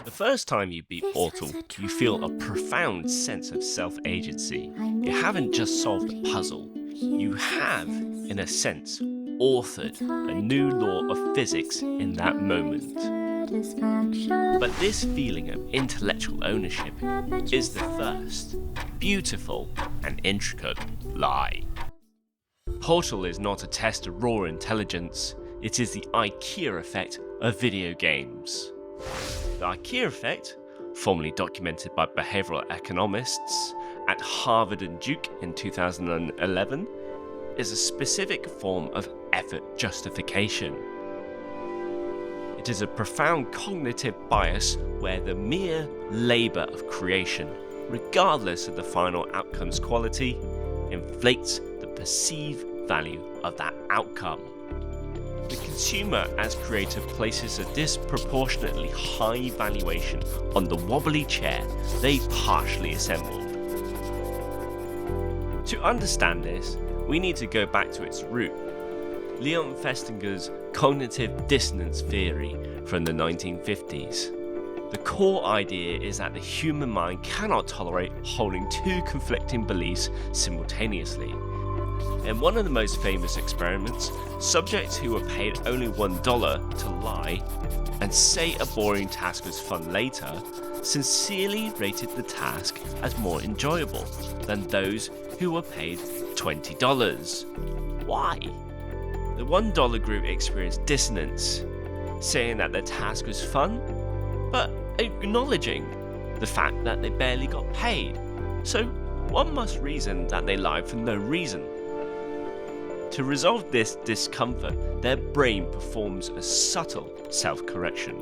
The first time you beat Portal, you feel a profound sense of self-agency. You haven't just solved a puzzle, you have, in a sense, authored a new law of physics in that moment. But this feeling of intellectual ownership is the first, beautiful and intricate lie. Portal is not a test of raw intelligence, it is the IKEA effect of video games. The IKEA effect, formerly documented by behavioral economists at Harvard and Duke in 2011, is a specific form of effort justification. It is a profound cognitive bias where the mere labour of creation, regardless of the final outcome's quality, inflates the perceived value of that outcome. The consumer as creator places a disproportionately high valuation on the wobbly chair they partially assembled. To understand this, we need to go back to its root, Leon Festinger's cognitive dissonance theory from the 1950s. The core idea is that the human mind cannot tolerate holding two conflicting beliefs simultaneously. In one of the most famous experiments, subjects who were paid only $1 to lie and say a boring task was fun later sincerely rated the task as more enjoyable than those who were paid $20. Why? The $1 group experienced dissonance, saying that their task was fun, but acknowledging the fact that they barely got paid. So one must reason that they lied for no reason. To resolve this discomfort, their brain performs a subtle self-correction.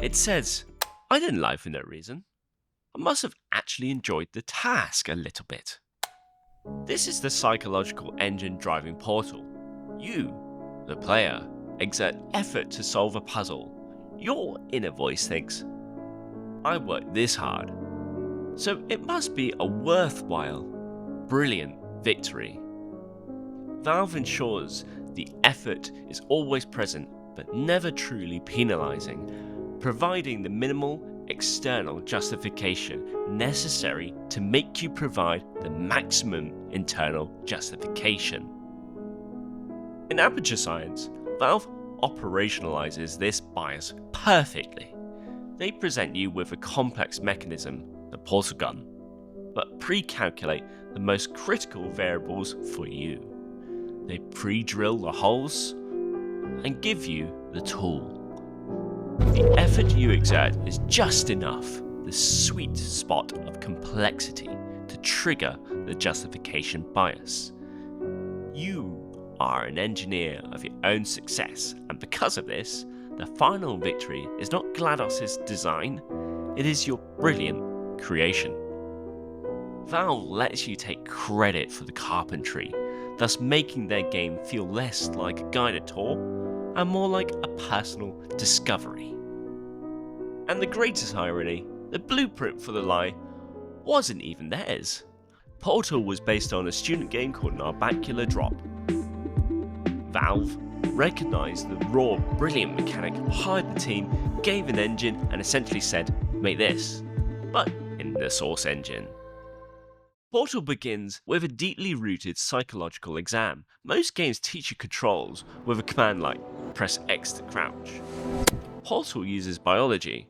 It says, I didn't lie for no reason. I must have actually enjoyed the task a little bit. This is the psychological engine driving Portal. You, the player, exert effort to solve a puzzle. Your inner voice thinks, I worked this hard, so it must be a worthwhile, brilliant victory. Valve ensures the effort is always present but never truly penalizing, providing the minimal external justification necessary to make you provide the maximum internal justification. In Aperture Science, Valve operationalizes this bias perfectly. They present you with a complex mechanism, the Portal gun, but pre-calculate the most critical variables for you. They pre-drill the holes and give you the tool. The effort you exert is just enough, the sweet spot of complexity, to trigger the justification bias. You are an engineer of your own success, and because of this, the final victory is not GLADOS's design, it is your brilliant creation. Valve lets you take credit for the carpentry, thus making their game feel less like a guided tour and more like a personal discovery. And the greatest irony, the blueprint for the lie wasn't even theirs. Portal was based on a student game called Narbacular Drop. Valve recognised the raw, brilliant mechanic, hired the team, gave an engine, and essentially said, make this, but in the source engine. Portal begins with a deeply rooted psychological exam. Most games teach you controls with a command like press X to crouch. Portal uses biology.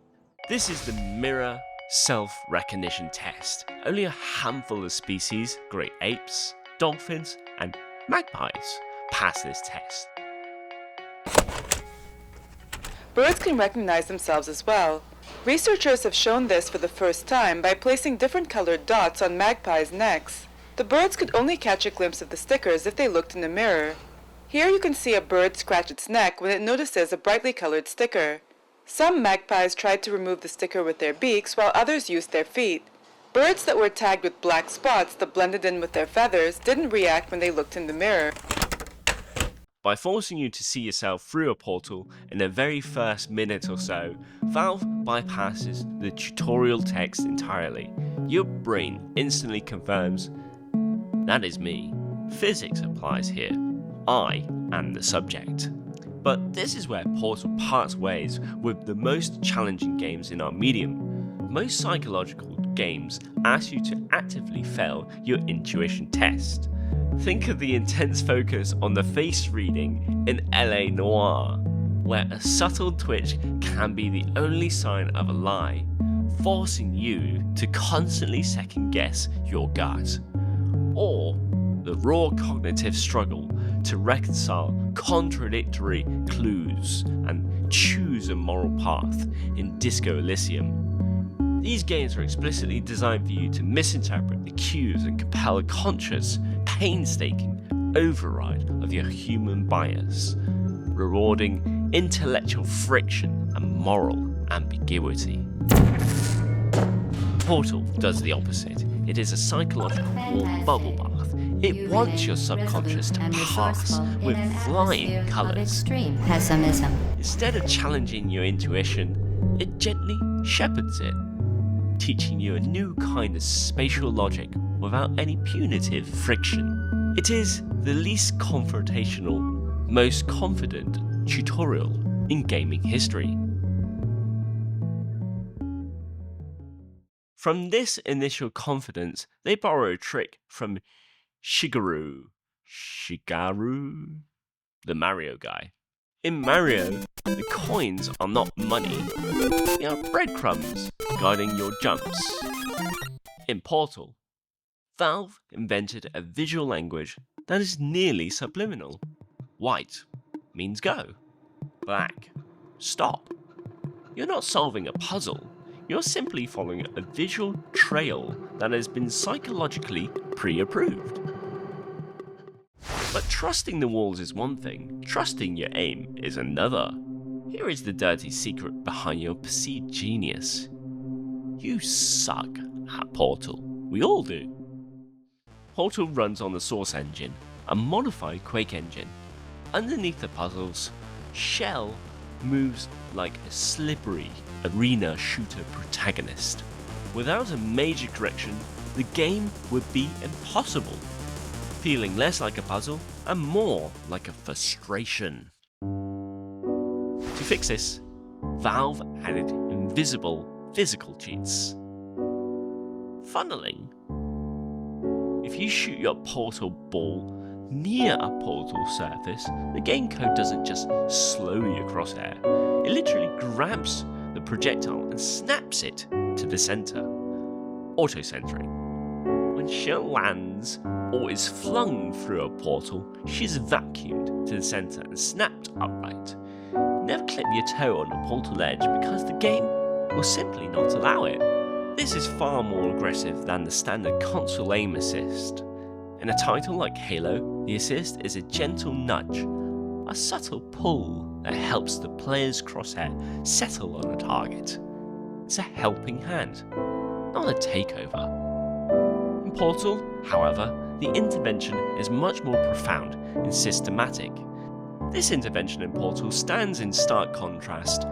This is the mirror self-recognition test. Only a handful of species, great apes, dolphins, and magpies, pass this test. Birds can recognize themselves as well. Researchers have shown this for the first time by placing different colored dots on magpies' necks. The birds could only catch a glimpse of the stickers if they looked in the mirror. Here you can see a bird scratch its neck when it notices a brightly colored sticker. Some magpies tried to remove the sticker with their beaks while others used their feet. Birds that were tagged with black spots that blended in with their feathers didn't react when they looked in the mirror. By forcing you to see yourself through a portal in the very first minute or so, Valve bypasses the tutorial text entirely. Your brain instantly confirms, that is me. Physics applies here. I am the subject. But this is where Portal parts ways with the most challenging games in our medium. Most psychological games ask you to actively fail your intuition test. Think of the intense focus on the face reading in LA Noire, where a subtle twitch can be the only sign of a lie, forcing you to constantly second guess your gut. Or the raw cognitive struggle to reconcile contradictory clues and choose a moral path in Disco Elysium. These games are explicitly designed for you to misinterpret the cues and compel a conscious, painstaking override of your human bias, rewarding intellectual friction and moral ambiguity. Portal does the opposite. It is a psychological bubble bath. It wants your subconscious to pass with flying colours. Instead of challenging your intuition, it gently shepherds it, teaching you a new kind of spatial logic without any punitive friction. It is the least confrontational, most confident tutorial in gaming history. From this initial confidence, they borrow a trick from Shigeru, the Mario guy. In Mario, the coins are not money, they are breadcrumbs guiding your jumps. In Portal, Valve invented a visual language that is nearly subliminal. White means go, black, stop. You're not solving a puzzle, you're simply following a visual trail that has been psychologically pre-approved. But trusting the walls is one thing, trusting your aim is another. Here is the dirty secret behind your perceived genius. You suck at Portal. We all do. Portal runs on the Source engine, a modified Quake engine. Underneath the puzzles, Shell moves like a slippery arena shooter protagonist. Without a major correction, the game would be impossible, feeling less like a puzzle and more like a frustration. To fix this, Valve added invisible physical cheats. Funneling. If you shoot your Portal ball near a Portal surface, the game code doesn't just slow your crosshair, it literally grabs the projectile and snaps it to the center. Auto-centering. When Shell lands or is flung through a portal, she's vacuumed to the center and snapped upright. Never clip your toe on a portal edge because the game will simply not allow it. This is far more aggressive than the standard console aim assist. In a title like Halo, the assist is a gentle nudge, a subtle pull that helps the player's crosshair settle on a target. It's a helping hand, not a takeover. In Portal, however, the intervention is much more profound and systematic. This intervention in Portal stands in stark contrast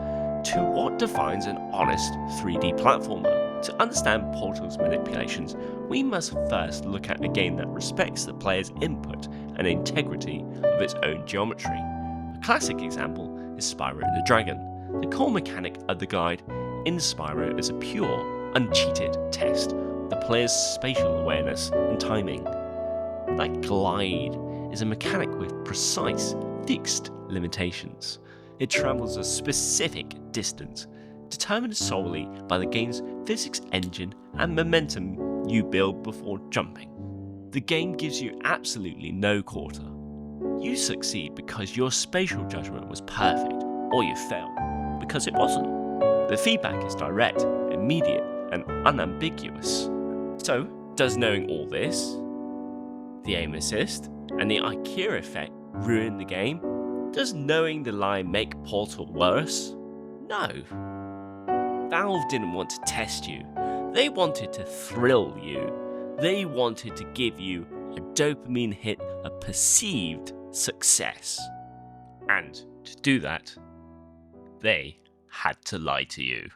to what defines an honest 3D platformer. To understand Portal's manipulations, we must first look at a game that respects the player's input and integrity of its own geometry. A classic example is Spyro the Dragon. The core mechanic of the guide in Spyro is a pure, uncheated test of the player's spatial awareness and timing. That glide is a mechanic with precise, fixed limitations. It travels a specific distance, determined solely by the game's physics engine and momentum you build before jumping. The game gives you absolutely no quarter. You succeed because your spatial judgment was perfect, or you fail because it wasn't. The feedback is direct, immediate, and unambiguous. So, does knowing all this, the aim assist, and the IKEA effect ruin the game? Does knowing the lie make Portal worse? No. Valve didn't want to test you. They wanted to thrill you. They wanted to give you a dopamine hit of perceived success. And to do that, they had to lie to you.